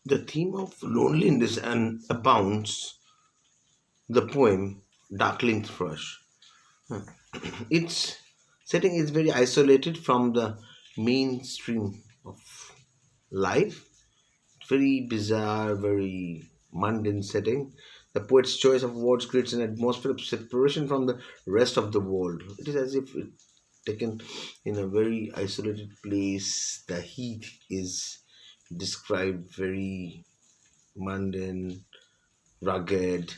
The theme of loneliness and abounds the poem Darkling Thrush. Its setting is very isolated from the mainstream of life. Very bizarre, very mundane setting. The poet's choice of words creates an atmosphere of separation from the rest of the world. It is as if it taken in a very isolated place. The heat is described very mundane, rugged,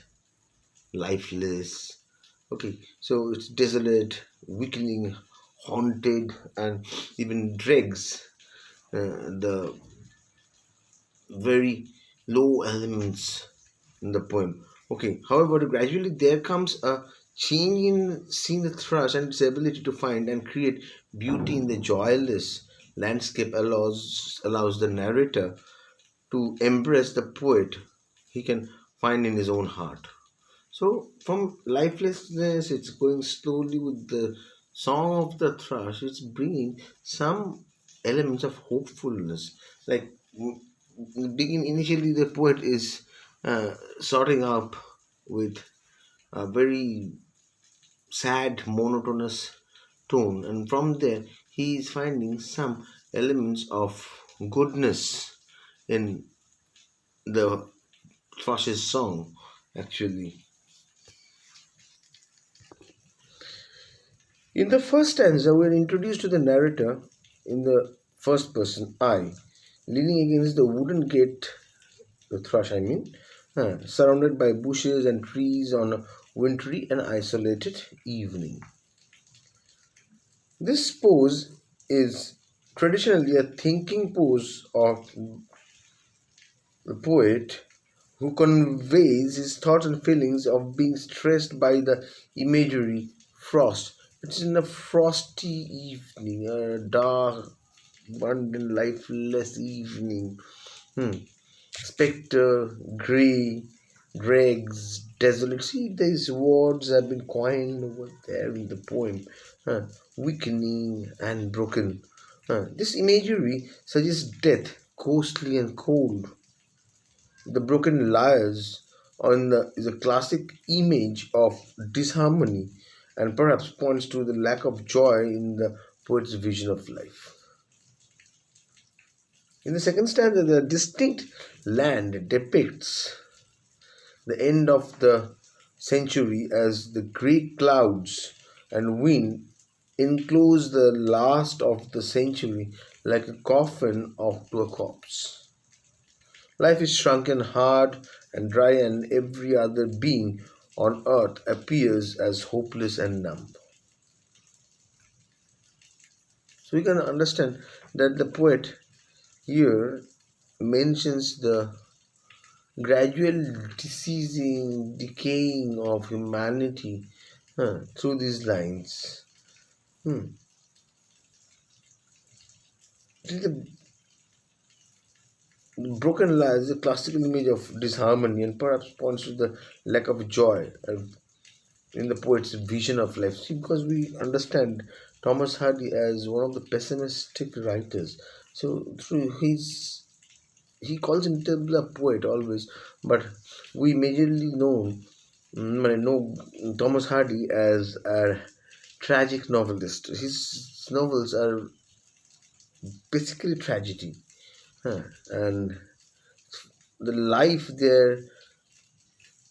lifeless. Okay, so it's desolate, weakening, haunted, and even dregs the very low elements in the poem. Okay, however, gradually there comes a change in seeing the thrush and its ability to find and create beauty in the joyless landscape allows the narrator to embrace the poet he can find in his own heart. So from lifelessness, it's going slowly with the song of the thrush. It's bringing some elements of hopefulness. Like begin initially, the poet is sorting up with a very sad, monotonous tone, and from there he is finding some elements of goodness in the thrush's song. Actually, in the first stanza, we are introduced to the narrator in the first person, I, leaning against the wooden gate, the thrush, I mean, surrounded by bushes and trees on a wintry and isolated evening. This pose is traditionally a thinking pose of the poet who conveys his thoughts and feelings of being stressed by the imagery frost. It's in a frosty evening, a dark, abundant, lifeless evening. Spectre, grey, dregs, desolate. See, these words have been coined over there in the poem. Weakening and broken. This imagery suggests death, ghostly and cold. The broken lyres is a classic image of disharmony and perhaps points to the lack of joy in the poet's vision of life. In the second stanza, the distinct land depicts the end of the century as the grey clouds and wind enclose the last of the century like a coffin of to a corpse. Life is shrunken hard and dry, and every other being on earth appears as hopeless and numb. So we can understand that the poet here mentions the gradual deceasing, decaying of humanity through these lines. The broken lyre is a classical image of disharmony and perhaps points to the lack of joy in the poet's vision of life. See, because we understand Thomas Hardy as one of the pessimistic writers. So through his he calls himself a poet always, but we majorly know Thomas Hardy as a tragic novelist. His novels are basically tragedy, and the life there,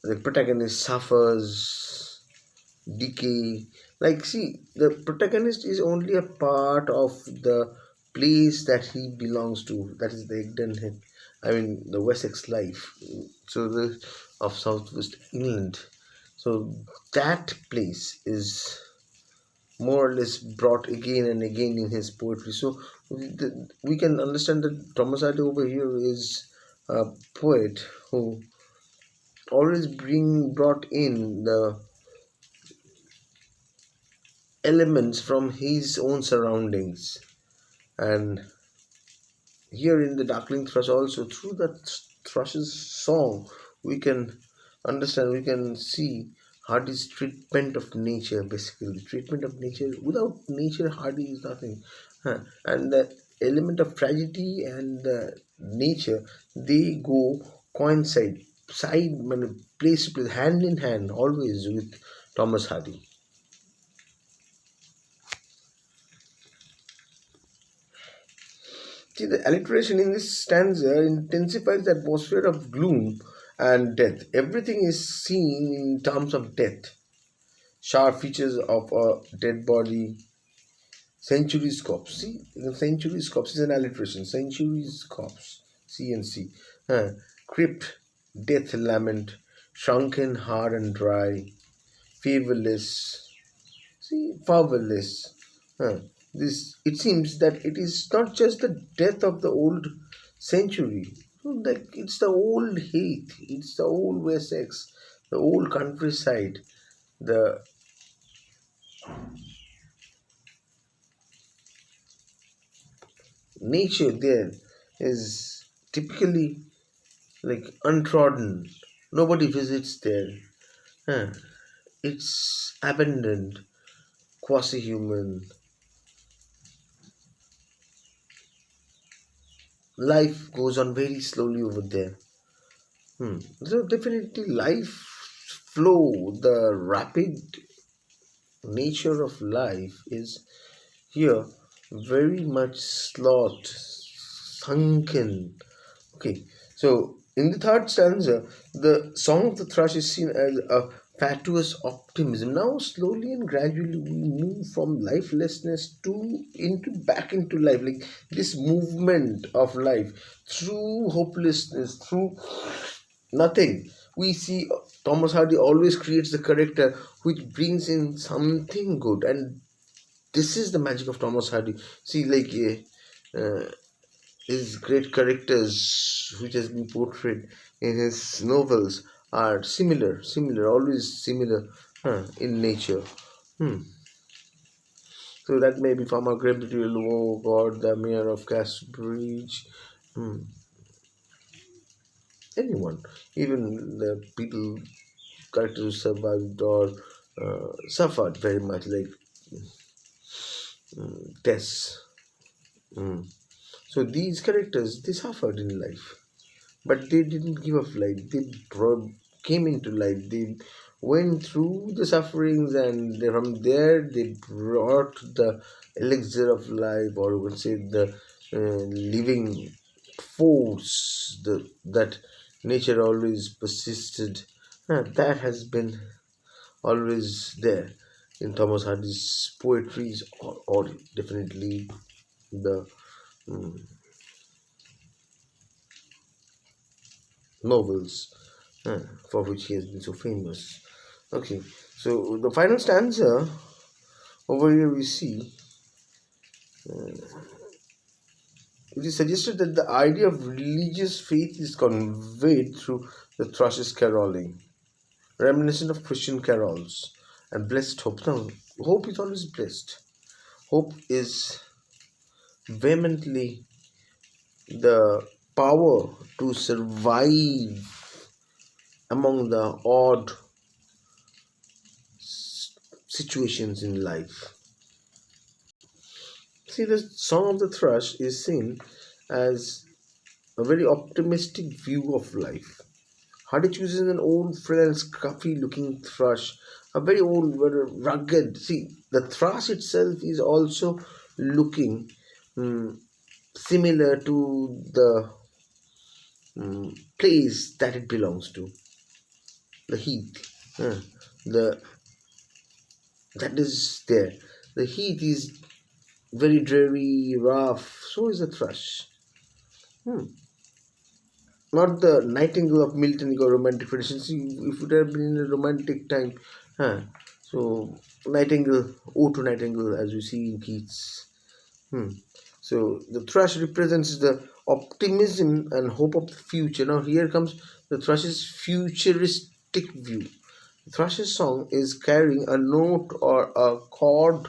the protagonist suffers decay. Like, see, the protagonist is only a part of the place that he belongs to. That is the Egdon, I mean, the Wessex life. So the of Southwest England. So that place is more or less brought again and again in his poetry. So we can understand that Thomas Hardy over here is a poet who always brought in the elements from his own surroundings. And here in the Darkling Thrush also, through the thrush's song, we can understand, we can see Hardy's treatment of nature, basically treatment of nature. Without nature, Hardy is nothing. And the element of tragedy and the nature, they go coincide, place to place, hand in hand, always with Thomas Hardy. See, the alliteration in this stanza intensifies the atmosphere of gloom and death. Everything is seen in terms of death. Sharp features of a dead body, centuries corpse. See, the centuries corpse is an alliteration. Centuries corpse. C and C. Crypt, death lament, shrunken, hard and dry, favorless. See, fatherless. This it seems that it is not just the death of the old century. Like it's the old heath, it's the old Wessex, the old countryside, the nature there is typically like untrodden. Nobody visits there. Huh. It's abandoned, quasi-human. Life goes on very slowly over there. So definitely life flow, the rapid nature of life is here very much sunken. Okay, so in the third stanza, the song of the thrush is seen as a fatuous optimism. Now, slowly and gradually, we move from lifelessness to into back into life. Like this movement of life through hopelessness, through nothing. We see Thomas Hardy always creates the character which brings in something good, and this is the magic of Thomas Hardy. See, like his great characters which has been portrayed in his novels are similar, always similar in nature. Hmm. So that may be Farmer Gabriel, oh God, the mayor of Castbridge, hmm. anyone, even the people, characters who survived or suffered very much, like Tess. Hmm. So these characters, they suffered in life, but they didn't give up life. Came into life. They went through the sufferings, and from there they brought the elixir of life, or you would say the living force that nature always persisted. That has been always there in Thomas Hardy's poetries, or definitely the mm, novels uh, for which he has been so famous. Okay, so the final stanza over here we see it is suggested that the idea of religious faith is conveyed through the thrush's caroling, reminiscent of Christian carols and blessed hope. Now, hope is always blessed. Hope is vehemently the power to survive among the odd situations in life. See, the Song of the Thrush is seen as a very optimistic view of life. Hardy chooses an old, frail, scruffy looking thrush, a very old, very rugged. See, the thrush itself is also looking mm, similar to the place that it belongs to, the heath. The that is there. The heath is very dreary, rough. So is the thrush. Hmm. Not the nightingale of Milton or romantic tradition. See, if it had been in a romantic time, huh? So nightingale, ode to nightingale, as we see in Keats. Hmm. So the thrush represents the optimism and hope of the future. Now here comes the thrush's futuristic view. The thrush's song is carrying a note or a chord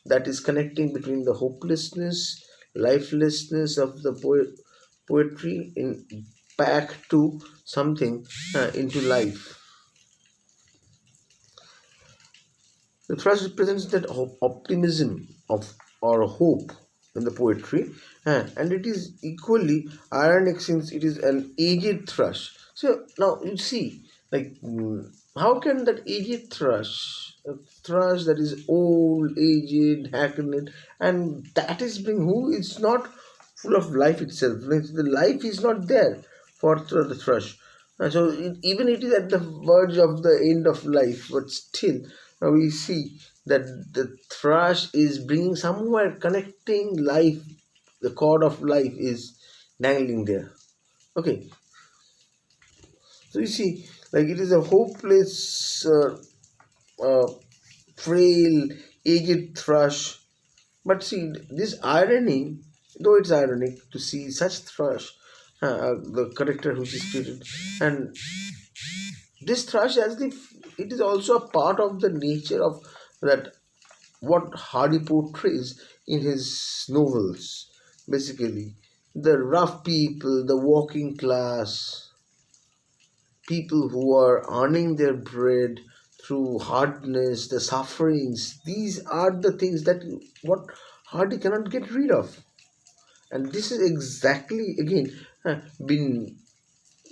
that is connecting between the hopelessness, lifelessness of the poetry in back to something into life. The thrush represents that optimism of or hope in the poetry, and it is equally ironic since it is an aged thrush. So now you see, like, how can that aged thrush, a thrush that is old, aged, hackneyed, and that is being who is not full of life itself. Like, the life is not there for the thrush. So even it is at the verge of the end of life, but still we see that the thrush is bringing somewhere connecting life. The cord of life is dangling there. Okay, so you see, like, it is a hopeless, uh, frail, aged thrush. But see, this irony, though it's ironic to see such thrush, the character which is treated, and this thrush, as if it is also a part of the nature of that what Hardy portrays in his novels. Basically, the rough people, the working class, people who are earning their bread through hardness, the sufferings. These are the things that what Hardy cannot get rid of, and this is exactly again been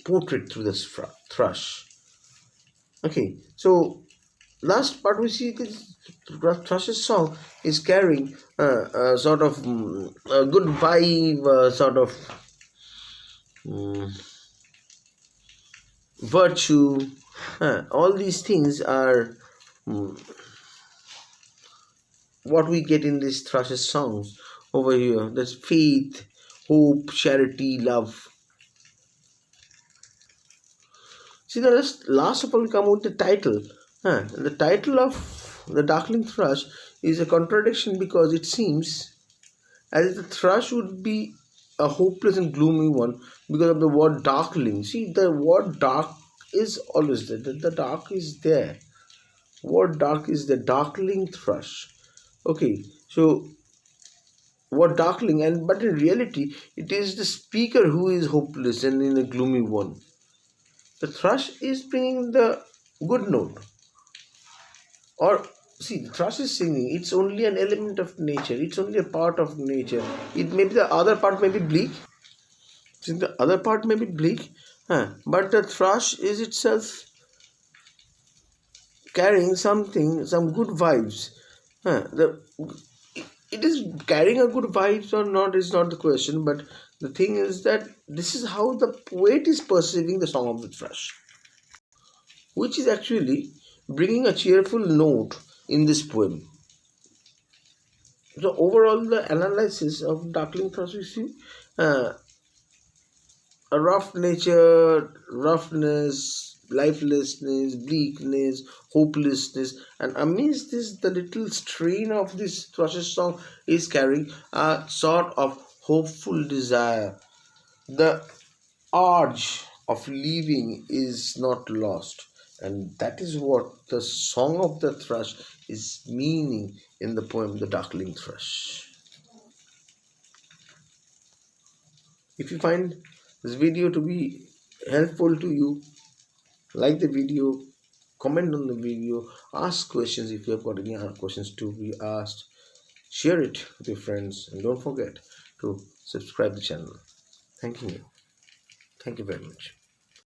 portrayed through this thrush. Okay, so last part we see this Thrush's song is carrying a sort of a good vibe, sort of mm, virtue. All these things are mm, what we get in these Thrush's songs over here. There's faith, hope, charity, love. See, the last of all, we come with the title. The title of the Darkling Thrush is a contradiction because it seems as if the thrush would be a hopeless and gloomy one because of the word darkling. See, the word dark is always there. The dark is there. Word dark is the darkling thrush. Okay, so what darkling, and but in reality, it is the speaker who is hopeless and in a gloomy one. The thrush is bringing the good note. Or see, the thrush is singing. It's only an element of nature. It's only a part of nature. It may be the other part may be bleak. See, the other part may be bleak, but the thrush is itself carrying something, some good vibes. It is carrying a good vibes or not is not the question, but the thing is that this is how the poet is perceiving the song of the thrush, which is actually bringing a cheerful note in this poem. So overall, the analysis of Darkling Thrush, we see uh, a rough nature, roughness, lifelessness, bleakness, hopelessness, and amidst this, the little strain of this Thrush's song is carrying a sort of hopeful desire. The urge of living is not lost, and that is what the song of the thrush is meaning in the poem The Darkling Thrush. If you find this video to be helpful to you, like the video, comment on the video, ask questions if you have got any other questions to be asked, share it with your friends, and don't forget to subscribe the channel. Thank you very much.